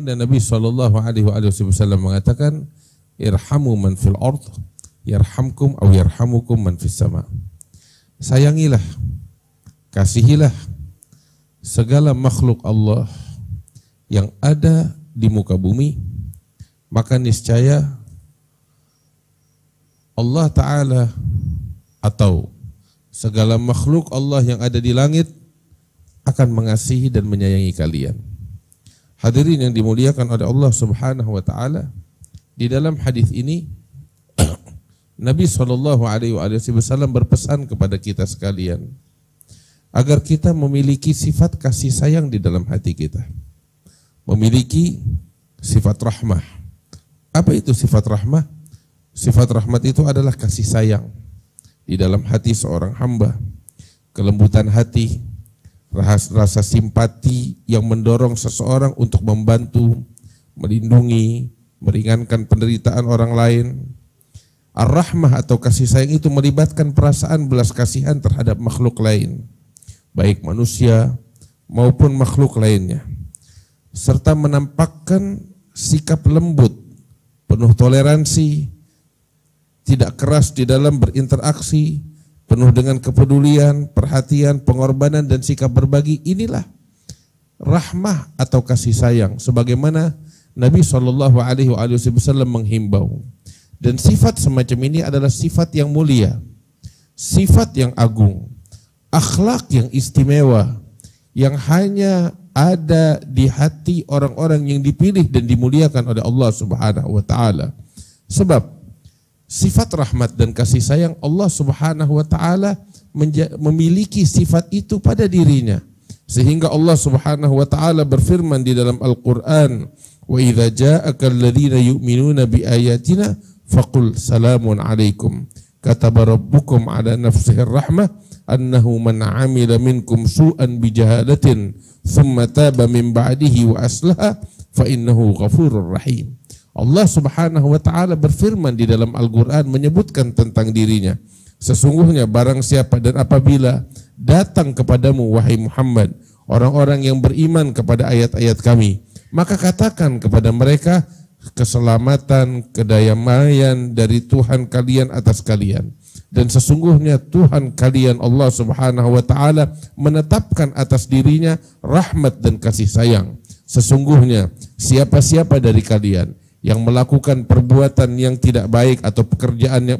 baginda Nabi sallallahu alaihi wasallam mengatakan, irhamu man fil ard yarhamkum aw yarhamukum man fis sama. Sayangilah, kasihilah segala makhluk Allah yang ada di muka bumi, maka niscaya Allah Ta'ala atau segala makhluk Allah yang ada di langit akan mengasihi dan menyayangi kalian. Hadirin yang dimuliakan oleh Allah Subhanahu wa Ta'ala, di dalam hadis ini Nabi SAW berpesan kepada kita sekalian agar kita memiliki sifat kasih sayang di dalam hati kita, memiliki sifat rahmah. Apa itu sifat rahmah? Sifat rahmat itu adalah kasih sayang di dalam hati seorang hamba, kelembutan hati, rasa simpati yang mendorong seseorang untuk membantu, melindungi, meringankan penderitaan orang lain. Ar-rahmah atau kasih sayang itu melibatkan perasaan belas kasihan terhadap makhluk lain, baik manusia maupun makhluk lainnya, serta menampakkan sikap lembut, penuh toleransi, tidak keras di dalam berinteraksi, penuh dengan kepedulian, perhatian, pengorbanan, dan sikap berbagi. Inilah rahmah atau kasih sayang, sebagaimana Nabi SAW menghimbau. Dan sifat semacam ini adalah sifat yang mulia, sifat yang agung, akhlak yang istimewa, yang hanya ada di hati orang-orang yang dipilih dan dimuliakan oleh Allah Subhanahu wa Ta'ala. Sebab sifat rahmat dan kasih sayang Allah Subhanahu wa Ta'ala memiliki sifat itu pada dirinya, sehingga Allah Subhanahu wa Ta'ala berfirman di dalam Al-Quran, wa idza ja'aka alladhina yu'minuna bi ayatina faqul salamun alaikum kataba rabbukum ala nafsihi rahmah annahu man 'amila minkum su'an bijahalatin thumma taba min ba'dihi wa aslaha fa innahu ghafurur rahim. Allah Subhanahu wa Ta'ala berfirman di dalam Al-Quran menyebutkan tentang dirinya, sesungguhnya barang siapa dan apabila datang kepadamu wahai Muhammad orang-orang yang beriman kepada ayat-ayat kami, maka katakan kepada mereka, keselamatan, kedamaian dari Tuhan kalian atas kalian, dan sesungguhnya Tuhan kalian Allah Subhanahu wa Ta'ala menetapkan atas dirinya rahmat dan kasih sayang. Sesungguhnya siapa-siapa dari kalian yang melakukan perbuatan yang tidak baik atau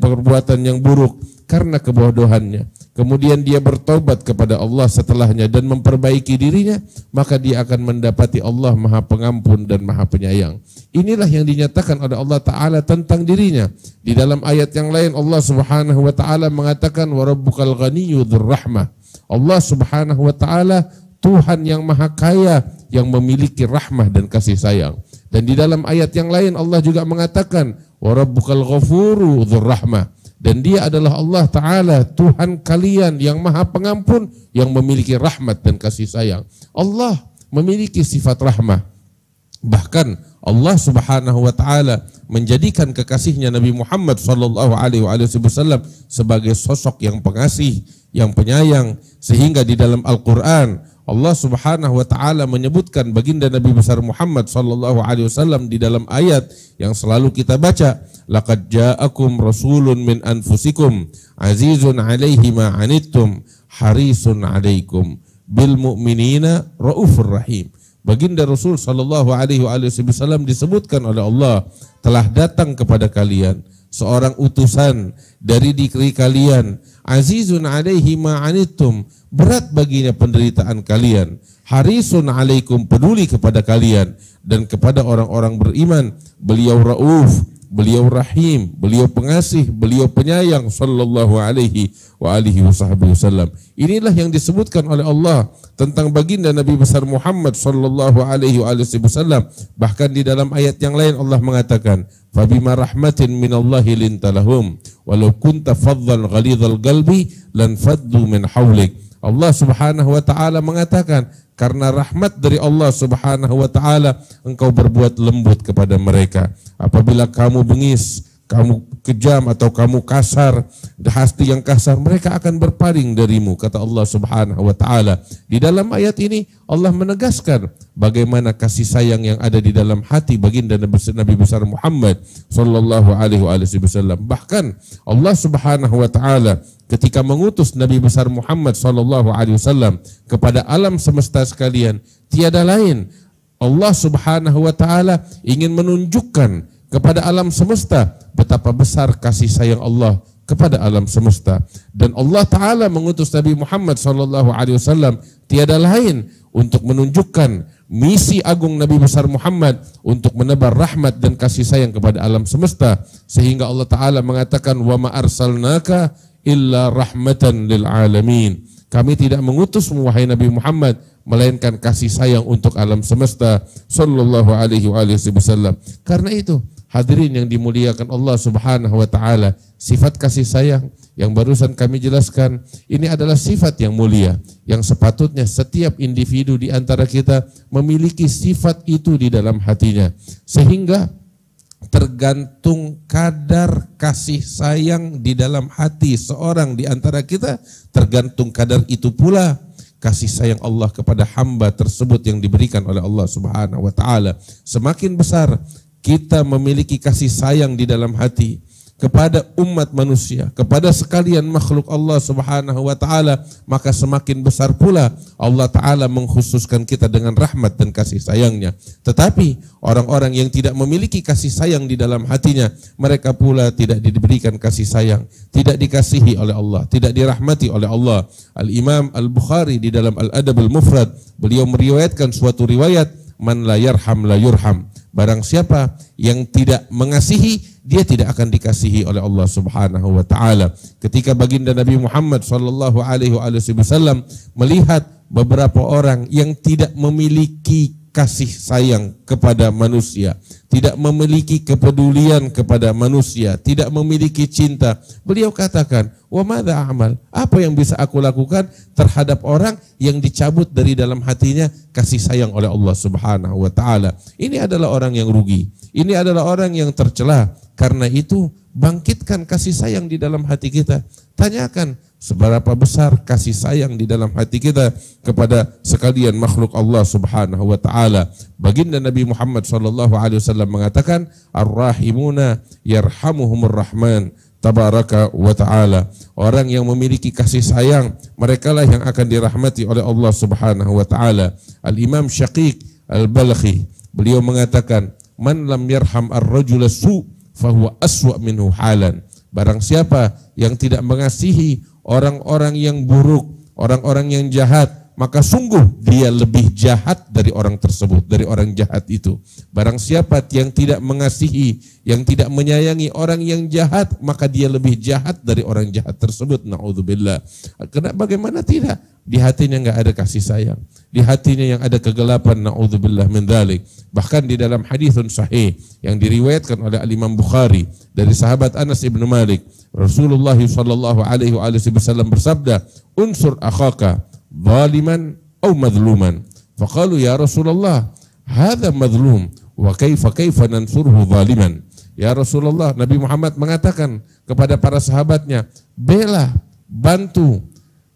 perbuatan yang buruk karena kebodohannya, kemudian dia bertobat kepada Allah setelahnya dan memperbaiki dirinya, maka dia akan mendapati Allah Maha Pengampun dan Maha Penyayang. Inilah yang dinyatakan oleh Allah Ta'ala tentang dirinya. Di dalam ayat yang lain Allah Subhanahu wa Ta'ala mengatakan, wa rabbukal ghaniyyu dzur rahmah. Allah Subhanahu wa Ta'ala Tuhan yang Maha Kaya yang memiliki rahmah dan kasih sayang. Dan di dalam ayat yang lain Allah juga mengatakan, wa rabbukal ghafuru dzur rahmah. Dan dia adalah Allah Ta'ala Tuhan kalian yang Maha Pengampun yang memiliki rahmat dan kasih sayang. Allah memiliki sifat rahmah. Bahkan Allah Subhanahu wa Ta'ala menjadikan kekasihnya Nabi Muhammad SAW sebagai sosok yang pengasih, yang penyayang, sehingga di dalam Al-Quran Allah Subhanahu wa Ta'ala menyebutkan baginda Nabi besar Muhammad SAW di dalam ayat yang selalu kita baca, laqad ja'akum rasulun min anfusikum azizun 'alaihi ma 'anittum harisun 'alaikum bil mu'minina raufur rahim. Baginda Rasul SAW disebutkan oleh Allah, telah datang kepada kalian seorang utusan dari diri kalian, azizun 'alaihi ma 'anittum, berat baginya penderitaan kalian, harisun 'alaikum, peduli kepada kalian dan kepada orang-orang beriman. Beliau rauf, beliau rahim, beliau pengasih, beliau penyayang sallallahu alaihi wa alihi wasallam. Inilah yang disebutkan oleh Allah tentang baginda Nabi besar Muhammad sallallahu alaihi wasallam. Bahkan di dalam ayat yang lain Allah mengatakan, fabima rahmatin minallahi lintalahum walau kunta faddan ghalidhal qalbi lan faddu min hawlik. Allah Subhanahu wa Ta'ala mengatakan, karena rahmat dari Allah Subhanahu wa Ta'ala engkau berbuat lembut kepada mereka. Apabila kamu bengis, kamu kejam atau kamu kasar hati yang kasar, mereka akan berpaling darimu, kata Allah Subhanahu wa taala. Di dalam ayat ini Allah menegaskan bagaimana kasih sayang yang ada di dalam hati baginda Nabi besar Muhammad sallallahu alaihi wasallam. Bahkan Allah Subhanahu wa taala ketika mengutus Nabi besar Muhammad sallallahu alaihi wasallam kepada alam semesta sekalian, tiada lain Allah Subhanahu wa taala ingin menunjukkan kepada alam semesta betapa besar kasih sayang Allah kepada alam semesta. Dan Allah Ta'ala mengutus Nabi Muhammad SAW tiada lain untuk menunjukkan misi agung Nabi besar Muhammad untuk menebar rahmat dan kasih sayang kepada alam semesta. Sehingga Allah Ta'ala mengatakan, wa ma arsalnaka illa rahmatan lil alamin. Kami tidak mengutusmu wahai Nabi Muhammad melainkan kasih sayang untuk alam semesta sallallahu alaihi wasallam. Karena itu hadirin yang dimuliakan Allah Subhanahu wa taala, sifat kasih sayang yang barusan kami jelaskan ini adalah sifat yang mulia yang sepatutnya setiap individu di antara kita memiliki sifat itu di dalam hatinya, sehingga tergantung kadar kasih sayang di dalam hati seorang di antara kita, tergantung kadar itu pula kasih sayang Allah kepada hamba tersebut yang diberikan oleh Allah Subhanahu wa taala. Semakin besar kita memiliki kasih sayang di dalam hati kepada umat manusia, kepada sekalian makhluk Allah Subhanahu wa taala, maka semakin besar pula Allah Ta'ala mengkhususkan kita dengan rahmat dan kasih sayangnya. Tetapi orang-orang yang tidak memiliki kasih sayang di dalam hatinya, mereka pula tidak diberikan kasih sayang, tidak dikasihi oleh Allah, tidak dirahmati oleh Allah. Al-Imam Al-Bukhari di dalam Al-Adab Al-Mufrad, beliau meriwayatkan suatu riwayat, man la yarham la yurham. Barang siapa yang tidak mengasihi, dia tidak akan dikasihi oleh Allah Subhanahu wa taala. Ketika baginda Nabi Muhammad sallallahu alaihi wasallam melihat beberapa orang yang tidak memiliki kasih sayang kepada manusia, tidak memiliki kepedulian kepada manusia, tidak memiliki cinta, beliau katakan, wa madza a'mal? Apa yang bisa aku lakukan terhadap orang yang dicabut dari dalam hatinya kasih sayang oleh Allah Subhanahu wa taala? Ini adalah orang yang rugi. Ini adalah orang yang tercela. Karena itu, bangkitkan kasih sayang di dalam hati kita. Tanyakan seberapa besar kasih sayang di dalam hati kita kepada sekalian makhluk Allah Subhanahu wa taala. Baginda Nabi Muhammad sallallahu alaihi wasallam mengatakan, ar-rahimuna yarhamuhumur rahman tabaraka wa taala. Orang yang memiliki kasih sayang, merekalah yang akan dirahmati oleh Allah Subhanahu wa taala. Al-Imam Syaqiq Al-Balkhi, beliau mengatakan, man lam yarham ar-rajula su fahuwa aswa minhu halan. Barang siapa yang tidak mengasihi orang-orang yang buruk, orang-orang yang jahat, maka sungguh dia lebih jahat dari orang tersebut, dari orang jahat itu. Barang siapa yang tidak mengasihi, yang tidak menyayangi orang yang jahat, maka dia lebih jahat dari orang jahat tersebut. Na'udzubillah. Karena bagaimana tidak? Di hatinya enggak ada kasih sayang. Di hatinya yang ada kegelapan. Na'udzubillah min dzalik. Bahkan di dalam haditsun sahih yang diriwayatkan oleh Al-Imam Bukhari dari sahabat Anas ibn Malik, Rasulullah sallallahu alaihi wasallam bersabda, unsur akhaka zaliman atau madluman. Faqalu ya Rasulullah, hadza madlum wa kaifa nansurhu zaliman. Ya Rasulullah, Nabi Muhammad mengatakan kepada para sahabatnya, bela, bantu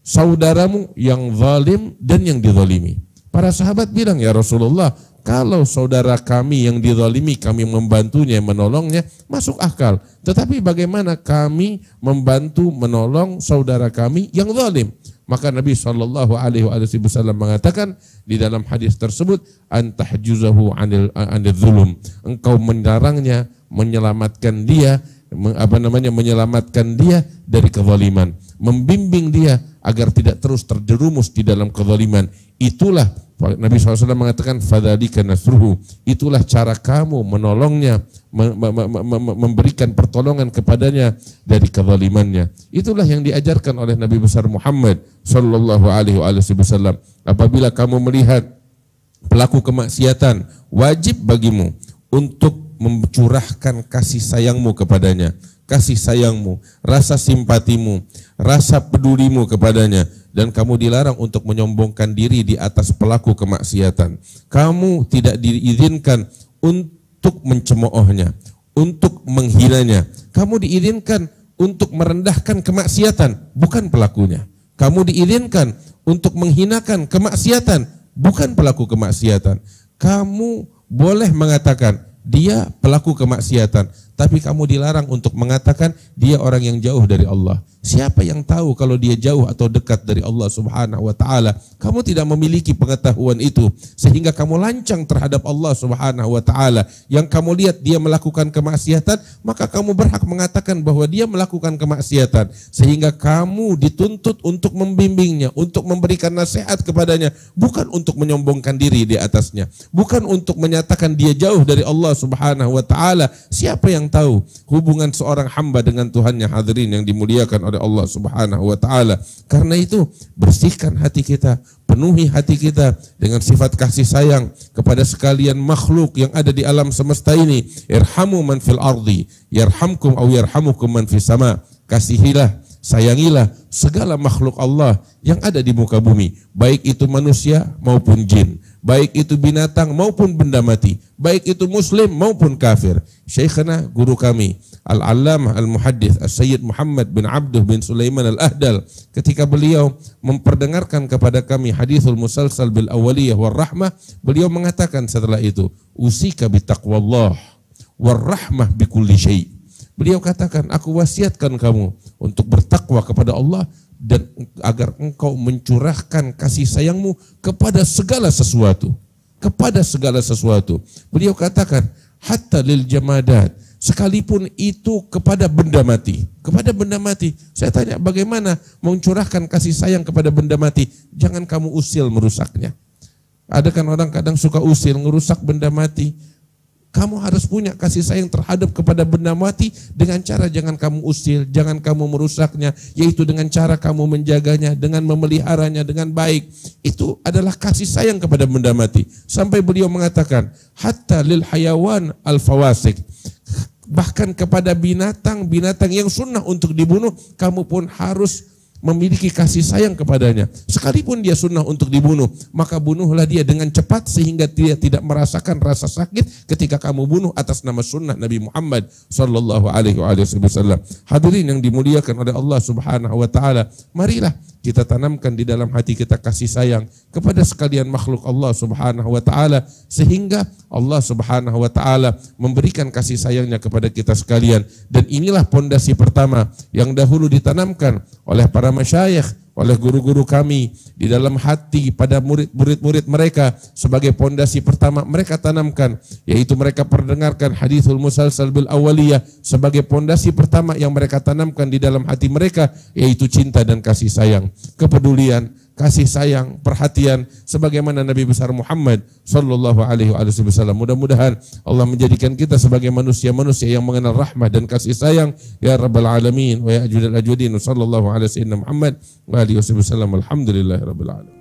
saudaramu yang zalim dan yang dizalimi. Para sahabat bilang, ya Rasulullah, kalau saudara kami yang dizalimi, kami membantunya, menolongnya, masuk akal. Tetapi bagaimana kami membantu, menolong saudara kami yang zalim? Maka Nabi sallallahu alaihi wasallam mengatakan di dalam hadis tersebut, antahjuzahu anil zulum. Engkau melarangnya, menyelamatkan dia, menyelamatkan dia dari kezaliman, membimbing dia agar tidak terus terjerumus di dalam kezaliman. Itulah Nabi SAW mengatakan, fadzalika nasruhu. Itulah cara kamu menolongnya, memberikan pertolongan kepadanya dari kezalimannya. Itulah yang diajarkan oleh Nabi besar Muhammad sallallahu alaihi wasallam. Apabila kamu melihat pelaku kemaksiatan, wajib bagimu untuk mencurahkan kasih sayangmu kepadanya, kasih sayangmu, rasa simpatimu, rasa pedulimu kepadanya, dan kamu dilarang untuk menyombongkan diri di atas pelaku kemaksiatan. Kamu tidak diizinkan untuk mencemoohnya, untuk menghinanya. Kamu diizinkan untuk merendahkan kemaksiatan, bukan pelakunya. Kamu diizinkan untuk menghinakan kemaksiatan, bukan pelaku kemaksiatan. Kamu boleh mengatakan dia pelaku kemaksiatan, tapi kamu dilarang untuk mengatakan dia orang yang jauh dari Allah. Siapa yang tahu kalau dia jauh atau dekat dari Allah Subhanahu wa taala? Kamu tidak memiliki pengetahuan itu sehingga kamu lancang terhadap Allah Subhanahu wa taala. Yang kamu lihat dia melakukan kemaksiatan, maka kamu berhak mengatakan bahwa dia melakukan kemaksiatan, sehingga kamu dituntut untuk membimbingnya, untuk memberikan nasihat kepadanya, bukan untuk menyombongkan diri di atasnya, bukan untuk menyatakan dia jauh dari Allah Subhanahu wa taala. Siapa yang tahu hubungan seorang hamba dengan Tuhannya, hadirin yang dimuliakan oleh Allah Subhanahu wa taala. Karena itu, bersihkan hati kita, penuhi hati kita dengan sifat kasih sayang kepada sekalian makhluk yang ada di alam semesta ini. Irhamu man fil ardi yarhamkum aw yarhamukum man fis sama. Kasihilah, sayangilah segala makhluk Allah yang ada di muka bumi, baik itu manusia maupun jin, baik itu binatang maupun benda mati, baik itu muslim maupun kafir. Syekhana, guru kami, Al-Allamah Al-Muhaddits As-Sayyid Muhammad bin Abduh bin Sulaiman Al-Ahdal, ketika beliau memperdengarkan kepada kami hadithul musalsal bil awaliyah war rahmah, beliau mengatakan setelah itu, usika bitaqwallah war rahmah bikulli syai'. Beliau katakan, aku wasiatkan kamu untuk bertakwa kepada Allah dan agar engkau mencurahkan kasih sayangmu kepada segala sesuatu. Kepada segala sesuatu. Beliau katakan, hatta lil jamadat, sekalipun itu kepada benda mati. Kepada benda mati. Saya tanya, bagaimana mencurahkan kasih sayang kepada benda mati? Jangan kamu usil merusaknya. Ada kan orang kadang suka usil, ngerusak benda mati. Kamu harus punya kasih sayang terhadap kepada benda mati dengan cara jangan kamu usil, jangan kamu merusaknya, yaitu dengan cara kamu menjaganya, dengan memeliharanya dengan baik. Itu adalah kasih sayang kepada benda mati. Sampai beliau mengatakan, hatta lil hayawan al fawasik, bahkan kepada binatang-binatang yang sunnah untuk dibunuh, kamu pun harus memiliki kasih sayang kepadanya. Sekalipun dia sunnah untuk dibunuh, maka bunuhlah dia dengan cepat sehingga dia tidak merasakan rasa sakit ketika kamu bunuh atas nama sunnah Nabi Muhammad sallallahu alaihi wasallam. Hadirin yang dimuliakan oleh Allah Subhanahu wa taala, marilah kita tanamkan di dalam hati kita kasih sayang kepada sekalian makhluk Allah Subhanahu wa taala, sehingga Allah Subhanahu wa taala memberikan kasih sayangnya kepada kita sekalian. Dan inilah pondasi pertama yang dahulu ditanamkan oleh para masyayikh, oleh guru-guru kami di dalam hati pada murid-murid mereka. Sebagai pondasi pertama mereka tanamkan, yaitu mereka perdengarkan hadithul musalsal bil awaliyah sebagai pondasi pertama yang mereka tanamkan di dalam hati mereka, yaitu cinta dan kasih sayang, kepedulian, kasih sayang, perhatian sebagaimana Nabi besar Muhammad sallallahu alaihi wasallam. Mudah-mudahan Allah menjadikan kita sebagai manusia-manusia yang mengenal rahmah dan kasih sayang ya rabbal alamin wa ya ajudal ajudin. Sallallahu alaihi wasallam Muhammad wa alihi wasallam. Alhamdulillahirabbil alamin.